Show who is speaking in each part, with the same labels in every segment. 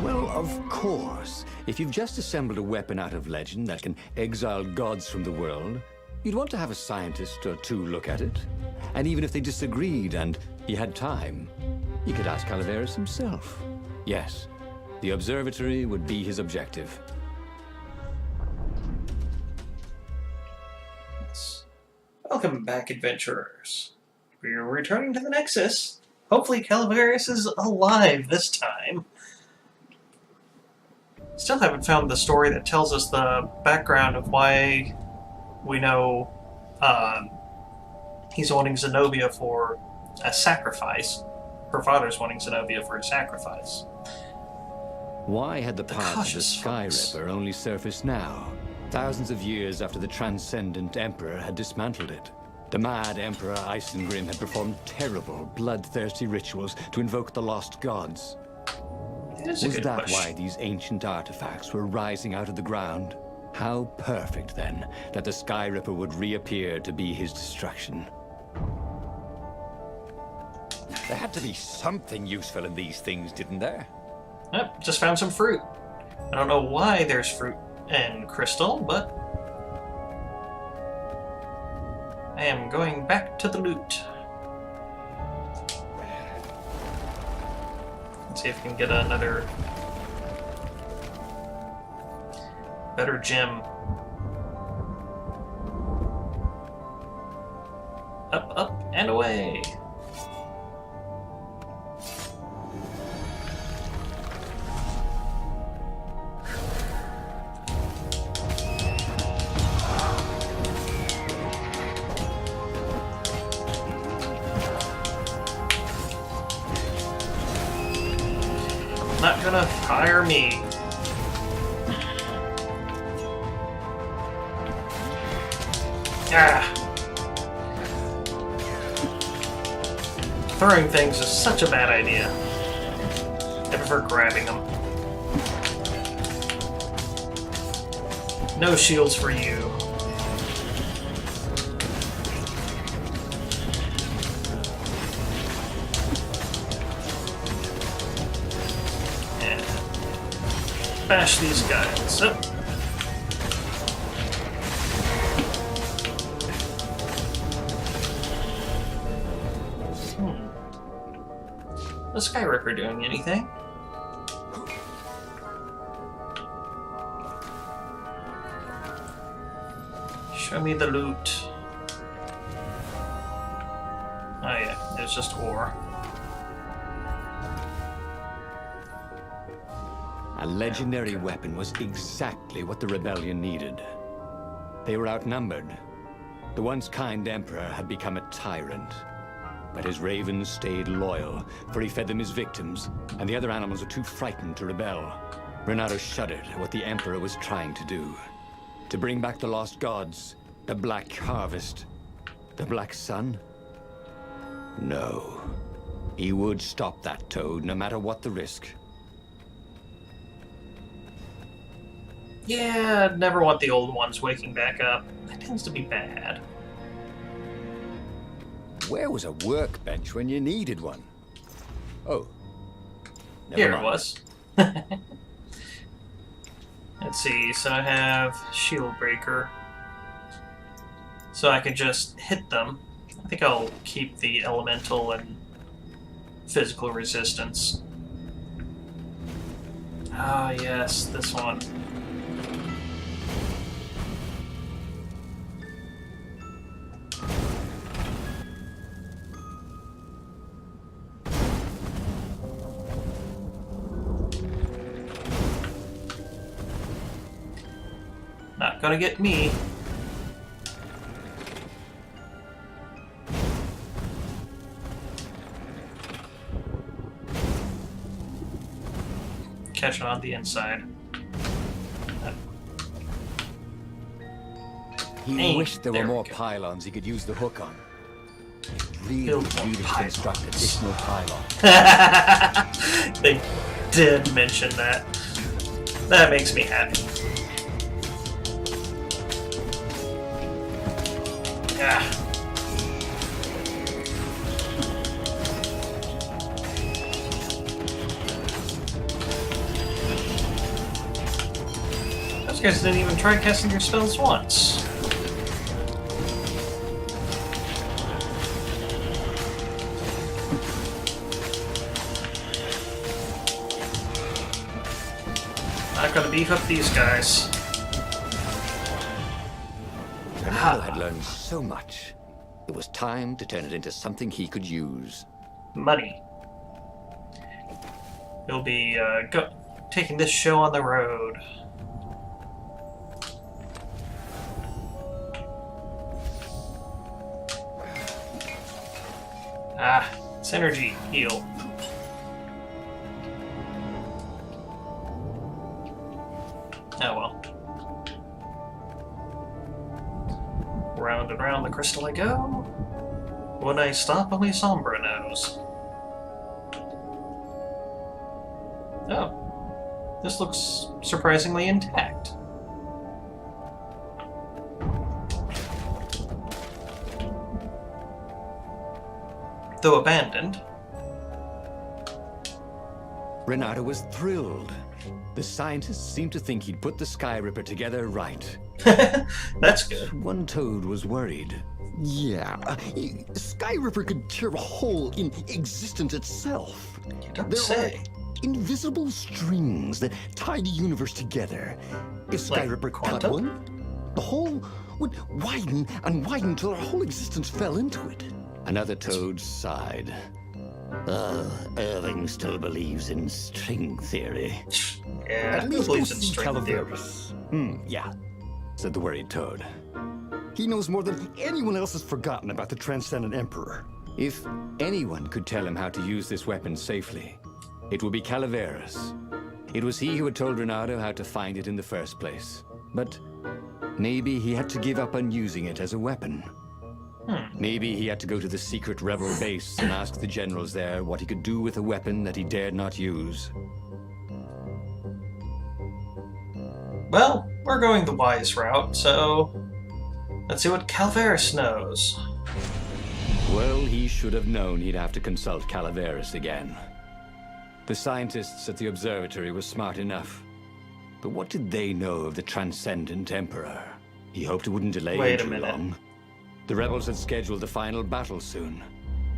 Speaker 1: Well, of course. If you've just assembled a weapon out of legend that can exile gods from the world, you'd want to have a scientist or two look at it. And even if they disagreed and he had time, you could ask Calaveras himself. Yes, the observatory would be his objective.
Speaker 2: Welcome back, adventurers. We're returning to the Nexus. Hopefully Calaveras is alive this time. Still haven't found the story that tells us the background of why we know he's wanting Zenobia for a sacrifice. Her father's wanting Zenobia for a sacrifice.
Speaker 1: Why had the path of the Sky
Speaker 2: fox.
Speaker 1: Ripper only surfaced now, thousands of years after the Transcendent Emperor had dismantled it? The mad Emperor Isengrim had performed terrible, bloodthirsty rituals to invoke the lost gods. Was that why these ancient artifacts were rising out of the ground? How perfect, then, that the Sky Ripper would reappear to be his destruction. There had to be something useful in these things, didn't there?
Speaker 2: Yep, just found some fruit. I don't know why there's fruit and crystal, but I am going back to the loot. Let's see if we can get another better gem. Up, up, and away. Not gonna fire me. Ah. Throwing things is such a bad idea. I prefer grabbing them. No shields for you. Bash these guys up. The Sky Ripper doing anything? Show me the loot. Oh yeah, it's just ore.
Speaker 1: A legendary weapon was exactly what the rebellion needed. They were outnumbered. The once kind emperor had become a tyrant. But his ravens stayed loyal, for he fed them his victims, and the other animals were too frightened to rebel. Renato shuddered at what the emperor was trying to do. To bring back the lost gods, the Black Harvest, the Black Sun? No. He would stop that toad, no matter what the risk.
Speaker 2: Yeah, I'd never want the old ones waking back up. That tends to be bad.
Speaker 1: Where was a workbench when you needed one? Oh.
Speaker 2: Here it was. Let's see, so I have Shield Breaker. So I can just hit them. I think I'll keep the elemental and physical resistance. Ah, yes, this one. Not gonna get me. Catch it on the inside.
Speaker 1: He wished there were more pylons he could use the hook on. Really needed to construct additional pylons.
Speaker 2: They did mention that. That makes me happy. Yeah. guys didn't even try casting your spells once. Not gonna beef up these guys.
Speaker 1: Ronaldo had learned so much. It was time to turn it into something he could use.
Speaker 2: Money. He'll be taking this show on the road. Ah, synergy, heal. Oh well. Round and round the crystal I go. When I stop, only Sombra knows. Oh. This looks surprisingly intact. Though abandoned.
Speaker 1: Renato was thrilled. The scientists seemed to think he'd put the Sky Ripper together right.
Speaker 2: That's good.
Speaker 1: One toad was worried.
Speaker 3: Yeah, Sky Ripper could tear a hole in existence itself.
Speaker 2: You don't
Speaker 3: There
Speaker 2: say.
Speaker 3: are invisible strings that tie the universe together. If Sky
Speaker 2: Like
Speaker 3: Ripper cut
Speaker 2: quantum?
Speaker 3: one, the hole would widen and widen till our whole existence fell into it.
Speaker 1: Another toad sighed. Irving still believes in string theory.
Speaker 2: Yeah,
Speaker 3: At
Speaker 2: who
Speaker 3: least go
Speaker 2: believes in
Speaker 3: see
Speaker 2: string theory?
Speaker 3: Calaveras.
Speaker 1: Yeah, said the worried toad.
Speaker 3: He knows more than anyone else has forgotten about the Transcendent Emperor.
Speaker 1: If anyone could tell him how to use this weapon safely, it would be Calaveras. It was he who had told Renato how to find it in the first place. But maybe he had to give up on using it as a weapon. Maybe he had to go to the secret rebel base and ask the generals there what he could do with a weapon that he dared not use.
Speaker 2: Well, we're going the wise route, so let's see what Calaveras knows.
Speaker 1: Well, he should have known he'd have to consult Calaveras again. The scientists at the observatory were smart enough. But what did they know of the Transcendent Emperor? He hoped it wouldn't delay
Speaker 2: Wait a
Speaker 1: him too
Speaker 2: minute.
Speaker 1: long. The rebels had scheduled the final battle soon.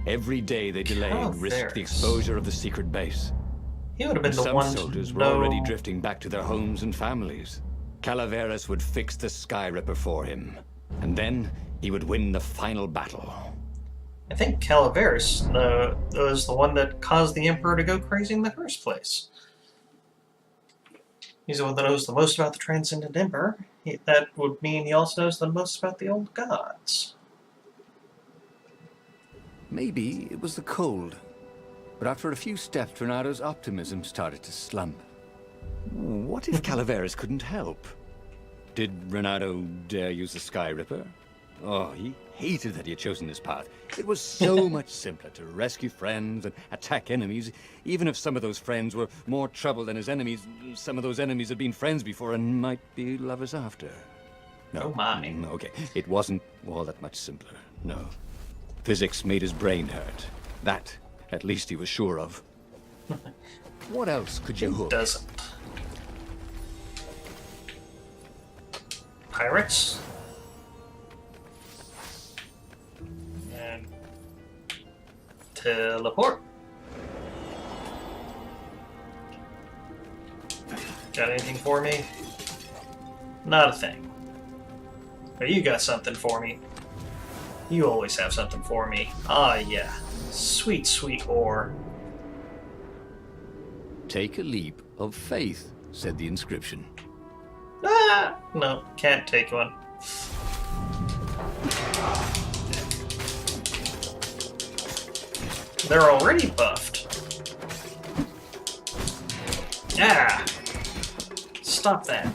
Speaker 1: Every day they delayed risked the
Speaker 2: Calaveras.
Speaker 1: exposure of the secret base.
Speaker 2: He would have been the
Speaker 1: Some
Speaker 2: one
Speaker 1: soldiers
Speaker 2: to
Speaker 1: were
Speaker 2: know.
Speaker 1: already drifting back to their homes and families. Calaveras would fix the Sky Ripper for him. And then he would win the final battle.
Speaker 2: I think Calaveras was the one that caused the Emperor to go crazy in the first place. He's the one that knows the most about the Transcendent Emperor. That would mean he also knows the most about the old gods.
Speaker 1: Maybe it was the cold. But after a few steps, Renato's optimism started to slump. What if Calaveras couldn't help? Did Renato dare use the Sky Ripper? Oh, he hated that he had chosen this path. It was so much simpler to rescue friends and attack enemies, even if some of those friends were more trouble than his enemies. Some of those enemies had been friends before and might be lovers after. No,
Speaker 2: Oh my.
Speaker 1: okay, it wasn't all that much simpler, no. Physics made his brain hurt. That, at least he was sure of. What else could you hook?
Speaker 2: Doesn't. Pirates? And teleport. Got anything for me? Not a thing. But you got something for me. You always have something for me. Ah, yeah. Sweet, sweet ore.
Speaker 1: Take a leap of faith, said the inscription.
Speaker 2: Ah! No, can't take one. They're already buffed. Yeah! Stop that.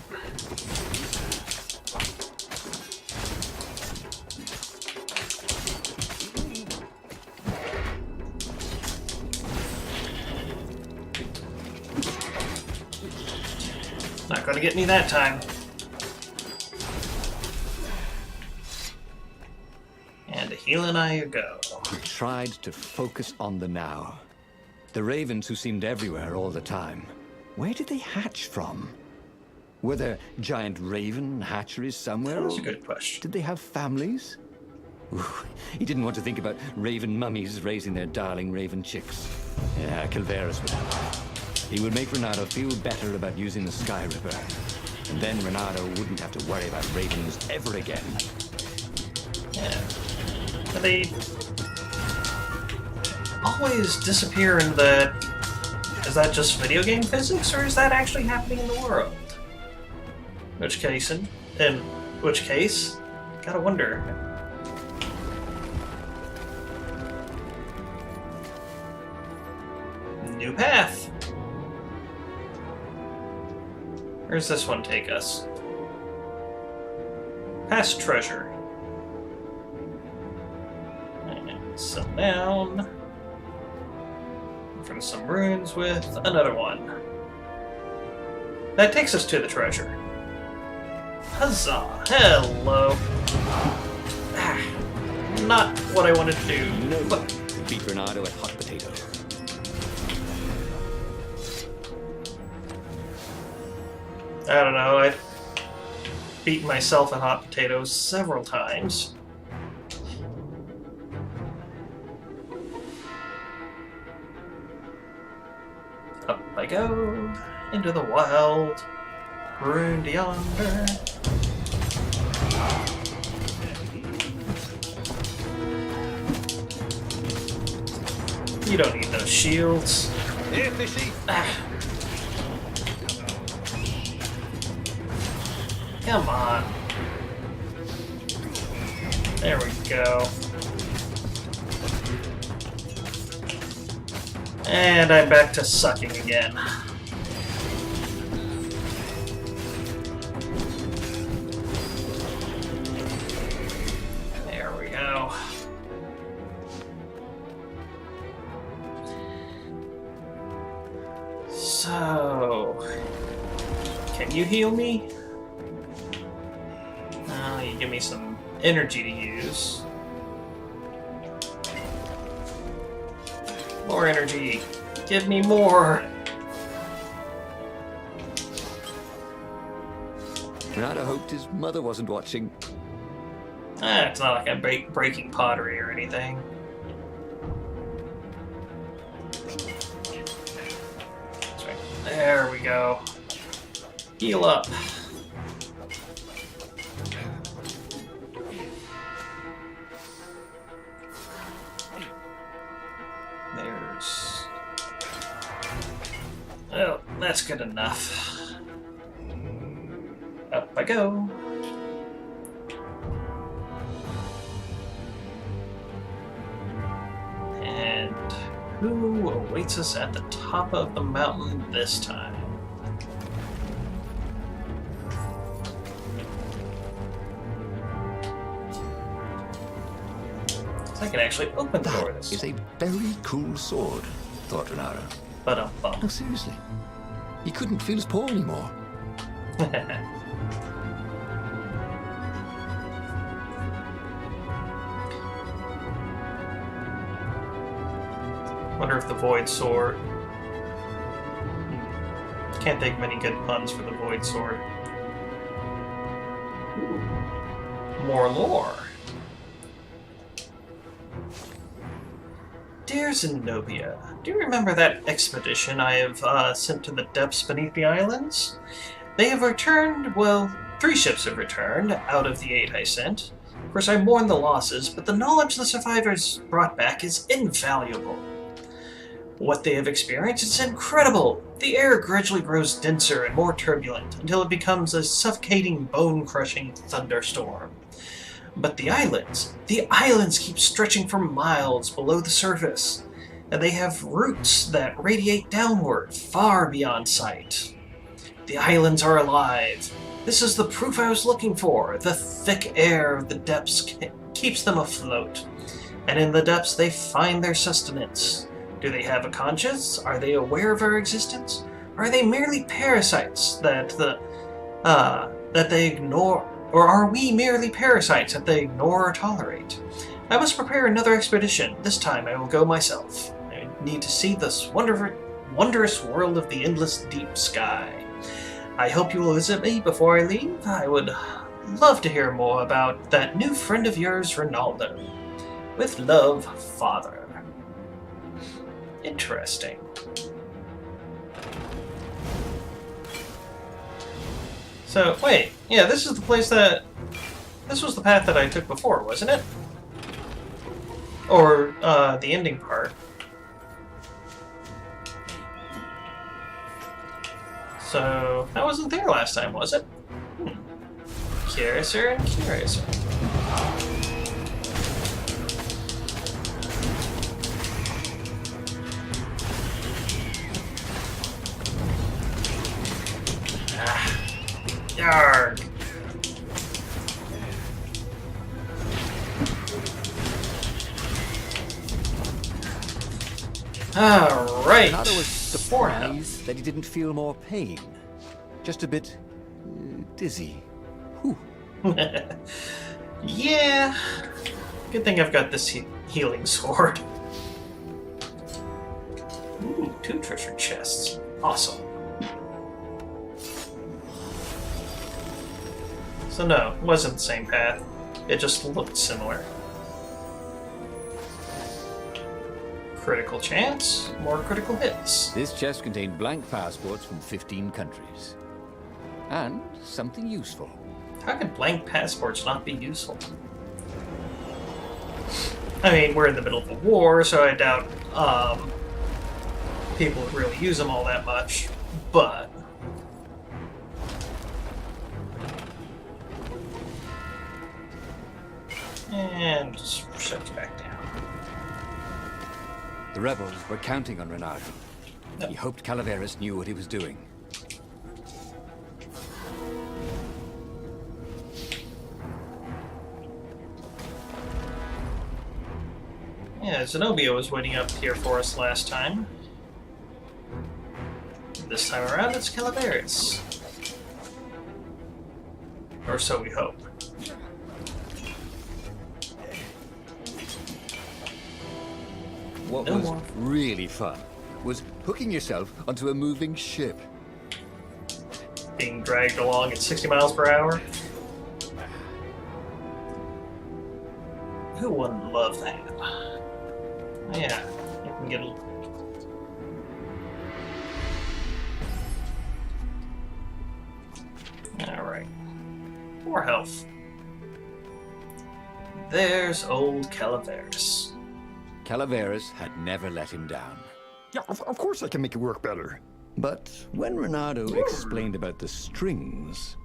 Speaker 2: Not gonna get me that time. And to healing eye you go.
Speaker 1: He tried to focus on the now. The ravens who seemed everywhere all the time. Where did they hatch from? Were there giant raven hatcheries somewhere?
Speaker 2: That's a
Speaker 1: or
Speaker 2: good question.
Speaker 1: Did they have families? Ooh, he didn't want to think about raven mummies raising their darling raven chicks. Yeah, Calveras would have. He would make Renato feel better about using the Sky Ripper. And then Renato wouldn't have to worry about ravens ever again.
Speaker 2: Yeah. Do they always disappear in the... Is that just video game physics, or is that actually happening in the world? In which case, gotta wonder. New path. Where's this one take us? Past treasure. And settle down. In front of some ruins with another one. That takes us to the treasure. Huzzah! Hello! Ah, not what I wanted to do.
Speaker 1: No,
Speaker 2: But
Speaker 1: beat Renato at hot potato.
Speaker 2: I don't know, I've beaten myself at hot potatoes several times. Up I go, into the wild, ruined yonder. You don't need those shields.
Speaker 1: Here, fishy!
Speaker 2: Ah. Come on. There we go. And I'm back to sucking again. There we go. So, can you heal me? You give me some energy to use. More energy. Give me more.
Speaker 1: Renato hoped his mother wasn't watching.
Speaker 2: It's not like I'm breaking pottery or anything. That's right. There we go. Heal up. There's... Oh, that's good enough. Up I go. And who awaits us at the top of the mountain this time? I can actually open the door.
Speaker 1: That is a very cool sword, thought Renato.
Speaker 2: But
Speaker 1: No, seriously. He couldn't feel his paw anymore.
Speaker 2: Wonder if the Void Sword. Can't think of any good puns for the Void Sword. Ooh. More lore. Dear Zenobia, do you remember that expedition I have sent to the depths beneath the islands? They have returned, well, 3 ships have returned out of the 8 I sent. Of course, I mourn the losses, but the knowledge the survivors brought back is invaluable. What they have experienced is incredible. The air gradually grows denser and more turbulent until it becomes a suffocating, bone-crushing thunderstorm. But the islands keep stretching for miles below the surface, and they have roots that radiate downward, far beyond sight. The islands are alive. This is the proof I was looking for. The thick air of the depths keeps them afloat, and in the depths they find their sustenance. Do they have a conscience? Are they aware of our existence? Are they merely parasites that they ignore? Or are we merely parasites that they ignore or tolerate? I must prepare another expedition. This time I will go myself. I need to see this wondrous world of the endless deep sky. I hope you will visit me before I leave. I would love to hear more about that new friend of yours, Ronaldo. With love, Father. Interesting. So, wait. Yeah, this is the place that... This was the path that I took before, wasn't it? Or, the ending part. So, I wasn't there last time, was it? Curiouser and curiouser. Yarg! Alright!
Speaker 1: Renato was surprised that he didn't feel more pain. Just a bit dizzy. Whew.
Speaker 2: Yeah. Good thing I've got this healing sword. Ooh, 2 treasure chests. Awesome. So no, it wasn't the same path. It just looked similar. Critical chance, more critical hits.
Speaker 1: This chest contained blank passports from 15 countries. And something useful.
Speaker 2: How can blank passports not be useful? I mean, we're in the middle of a war, so I doubt people would really use them all that much, but... And just shut you back down.
Speaker 1: The rebels were counting on Renato.
Speaker 2: Yep.
Speaker 1: He hoped Calaveras knew what he was doing.
Speaker 2: Yeah, Zenobia was waiting up here for us last time. This time around, it's Calaveras. Or so we hope.
Speaker 1: What
Speaker 2: No
Speaker 1: was
Speaker 2: more.
Speaker 1: really fun was hooking yourself onto a moving ship.
Speaker 2: Being dragged along at 60 miles per hour. Who wouldn't love that? Yeah, you can get a... Alright. More health. There's old Calaveras.
Speaker 1: Calaveras had never let him down.
Speaker 3: Yeah, of course I can make it work better.
Speaker 1: But when Renato explained about the strings,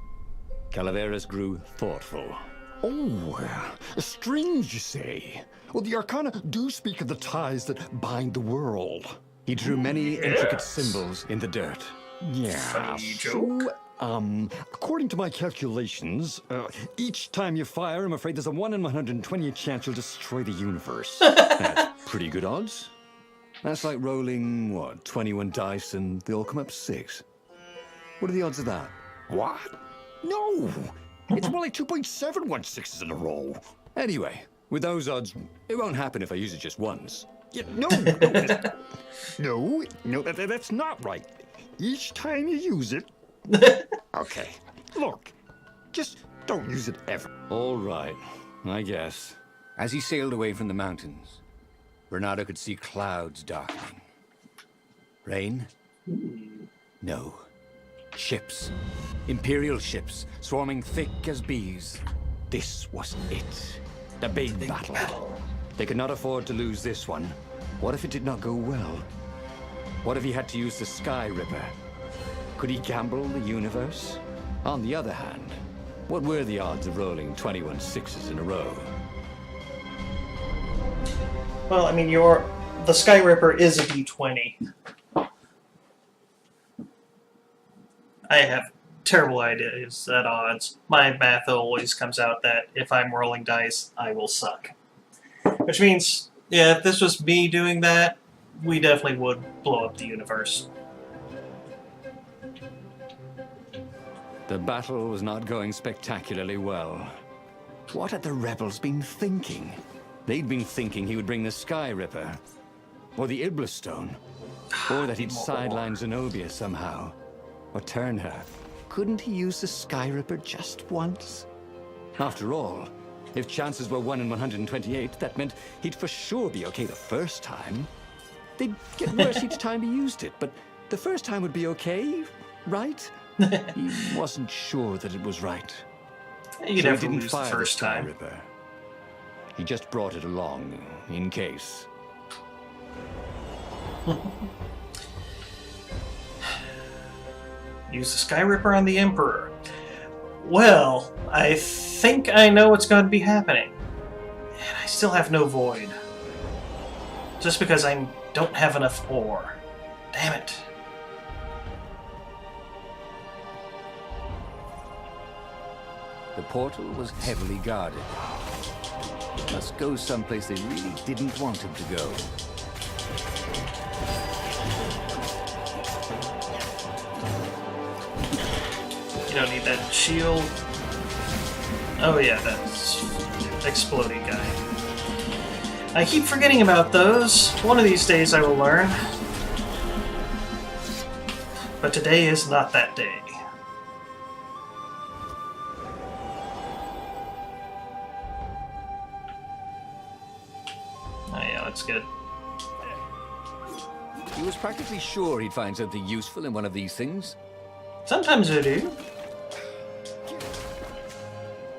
Speaker 1: Calaveras grew thoughtful.
Speaker 3: Oh, strings, you say? Well, the Arcana do speak of the ties that bind the world.
Speaker 1: He drew many intricate symbols in the dirt.
Speaker 3: Yeah,
Speaker 2: Funny
Speaker 3: so,
Speaker 2: joke.
Speaker 3: according to my calculations, each time you fire, I'm afraid there's a 1 in 120 chance you'll destroy the universe.
Speaker 1: That's pretty good odds. That's like rolling, what, 21 dice and they all come up 6. What are the odds of that?
Speaker 3: What? No! It's more like 2.716s in a row.
Speaker 1: Anyway, with those odds, it won't happen if I use it just once.
Speaker 3: Yeah, no, that's not right. Each time you use it... Okay, look, just don't use it ever.
Speaker 1: All right, I guess. As he sailed away from the mountains, Renato could see clouds darkening. Rain? No. Ships. Imperial ships, swarming thick as bees. This was it. The big battle. They could not afford to lose this one. What if it did not go well? What if he had to use the Sky Ripper? Could he gamble the universe? On the other hand, what were the odds of rolling 21 6s in a row?
Speaker 2: Well, I mean, the Sky Ripper is a D20. I have terrible ideas at odds. My math always comes out that if I'm rolling dice, I will suck. Which means, yeah, if this was me doing that, we definitely would blow up the universe.
Speaker 1: The battle was not going spectacularly well. What had the rebels been thinking? They'd been thinking he would bring the Sky Ripper, or the Iblis Stone, or that he'd sideline Zenobia somehow, or turn her couldn't he use the Skyripper just once? After all, if chances were 1 in 128, that meant he'd for sure be okay the first time. They'd get worse each time he used it, but the first time would be okay, right? He wasn't sure that it was right.
Speaker 2: You'd
Speaker 1: So
Speaker 2: have
Speaker 1: he
Speaker 2: to
Speaker 1: didn't
Speaker 2: lose the
Speaker 1: fire
Speaker 2: first time.
Speaker 1: Skyripper. He just brought it along, in case.
Speaker 2: Use the Skyripper on the Emperor. Well, I think I know what's going to be happening. And I still have no void. Just because I don't have enough ore. Damn it.
Speaker 1: The portal was heavily guarded. He must go someplace they really didn't want him to go.
Speaker 2: You don't need that shield. Oh yeah, that's exploding guy. I keep forgetting about those. One of these days I will learn. But today is not that day. Oh yeah, that's good.
Speaker 1: He was practically sure he'd find something useful in one of these things.
Speaker 2: Sometimes I do.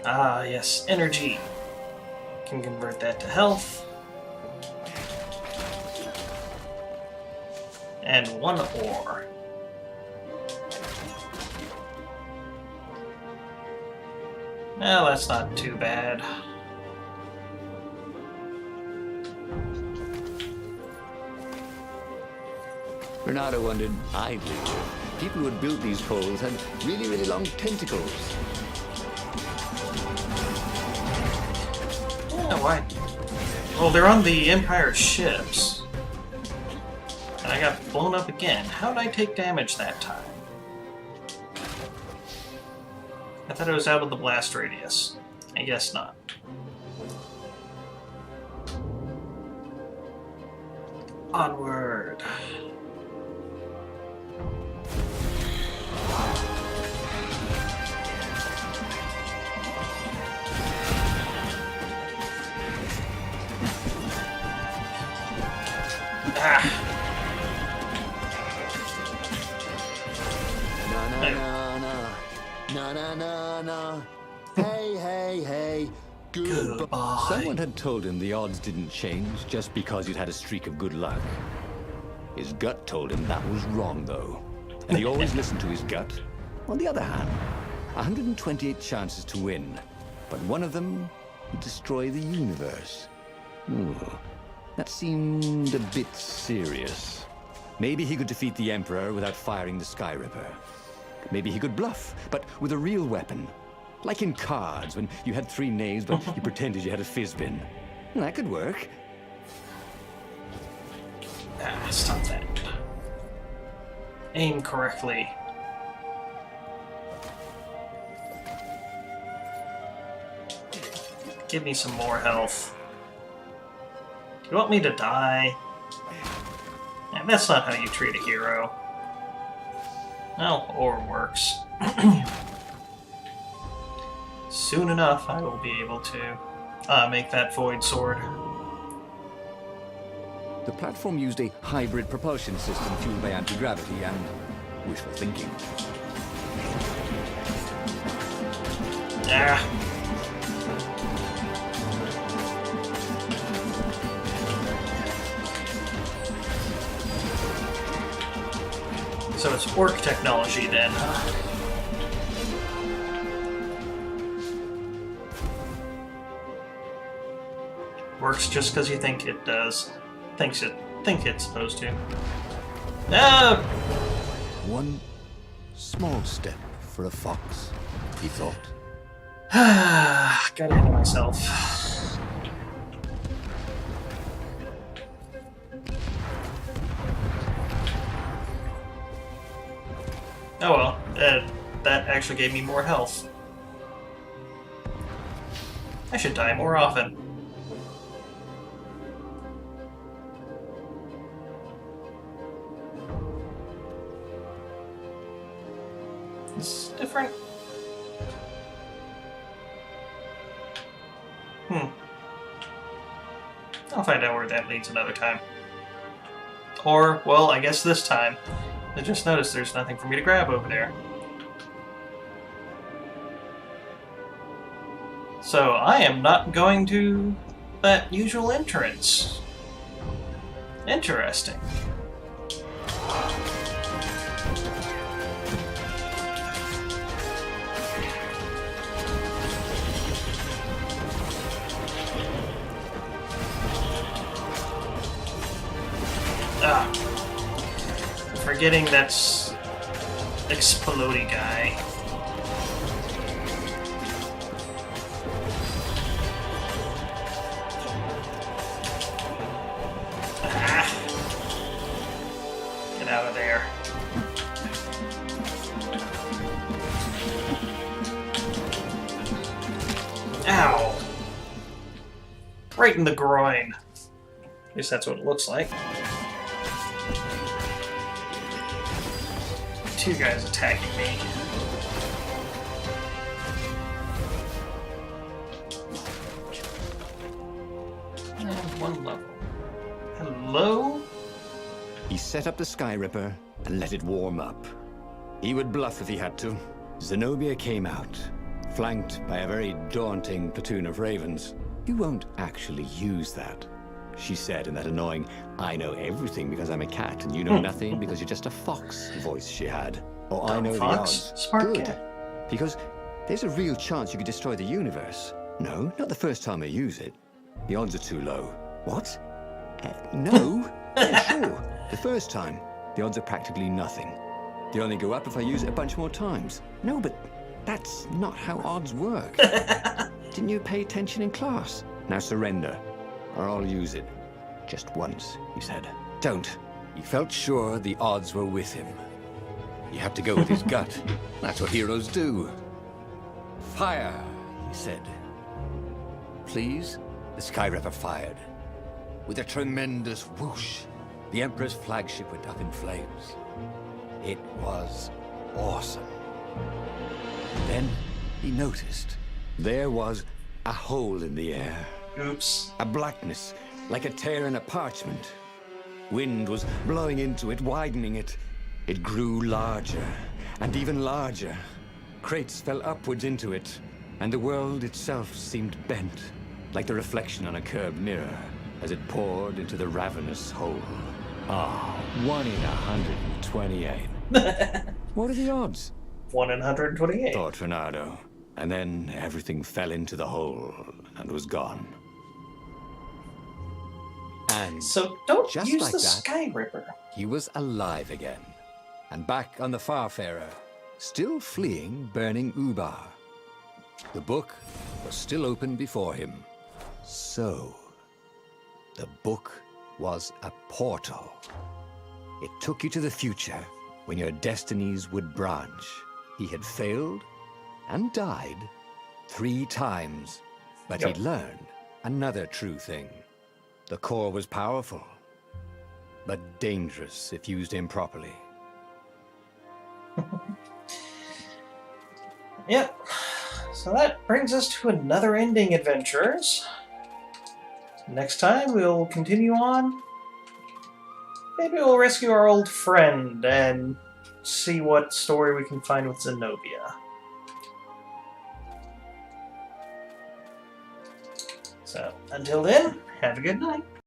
Speaker 2: Ah, yes, energy. Can convert that to health. And 1 ore. Well, that's not too bad.
Speaker 1: Bernardo wondered idly. People who had built these poles had really, really long tentacles.
Speaker 2: Yeah, why? Well, they're on the Empire ships. And I got blown up again. How did I take damage that time? I thought it was out of the blast radius. I guess not. Onward. Ah.
Speaker 1: Na. Hey.
Speaker 2: Goodbye.
Speaker 1: Someone had told him the odds didn't change just because he'd had a streak of good luck. His gut told him that was wrong, though. And he always listened to his gut. On the other hand, 128 chances to win, but one of them would destroy the universe. Ooh, that seemed a bit serious. Maybe he could defeat the Emperor without firing the Skyripper. Maybe he could bluff, but with a real weapon. Like in cards, when you had 3 knaves, but you pretended you had a fizzbin. That could work.
Speaker 2: Ah, stop that. Aim correctly. Give me some more health. Do you want me to die? Yeah, that's not how you treat a hero. Well, ore works. Soon enough, I will be able to make that void sword.
Speaker 1: The platform used a hybrid propulsion system fueled by anti-gravity and wishful thinking.
Speaker 2: Ah. So it's orc technology then, huh? Works just because you think it does. Think it's supposed to. No!
Speaker 1: One small step for a fox, he thought.
Speaker 2: Got ahead of myself. Oh well, that actually gave me more health. I should die more often. It's different. I'll find out where that leads another time. Or, well, I guess this time. I just noticed there's nothing for me to grab over there. So I am not going to that usual entrance. Interesting. Ah. Forgetting that's explodey guy. Ah. Get out of there. Ow. Right in the groin. At least that's what it looks like. Two guys attacking me. And one level. Hello?
Speaker 1: He set up the Sky Ripper and let it warm up. He would bluff if he had to. Zenobia came out, flanked by a very daunting platoon of ravens. You won't actually use that, she said in that annoying, I know everything because I'm a cat and you know nothing because you're just a fox voice she had. Or I know the odds.
Speaker 2: Smart
Speaker 1: Good.
Speaker 2: cat.
Speaker 1: Because there's a real chance you could destroy the universe. No, not the first time I use it. The odds are too low. What? No? Yeah, sure. The first time, the odds are practically nothing. They only go up if I use it a bunch more times. No, but that's not how odds work. Didn't you pay attention in class? Now surrender, or I'll use it. Just once, he said. Don't. He felt sure the odds were with him. You have to go with his gut. That's what heroes do. Fire, he said. Please? The Sky Ripper fired. With a tremendous whoosh, the Emperor's flagship went up in flames. It was awesome. Then he noticed there was a hole in the air.
Speaker 2: Oops.
Speaker 1: A blackness, like a tear in a parchment. Wind was blowing into it, widening it. It grew larger, and even larger. Crates fell upwards into it, and the world itself seemed bent, like the reflection on a curved mirror, as it poured into the ravenous hole. Ah, 1 in 128. What are the odds?
Speaker 2: 1 in 128.
Speaker 1: Thought Renato. And then everything fell into the hole and was gone. And
Speaker 2: So don't
Speaker 1: just
Speaker 2: use
Speaker 1: like
Speaker 2: the
Speaker 1: that,
Speaker 2: Sky Ripper.
Speaker 1: he was alive again, and back on the Farfarer, still fleeing burning Ubar. The book was still open before him. So, the book was a portal. It took you to the future, when your destinies would branch. He had failed and died 3 times, but
Speaker 2: Yep.
Speaker 1: he'd learned another true thing. The core was powerful, but dangerous if used improperly.
Speaker 2: Yep. So that brings us to another ending, adventurers. Next time we'll continue on. Maybe we'll rescue our old friend and see what story we can find with Zenobia. So, until then, have a good night.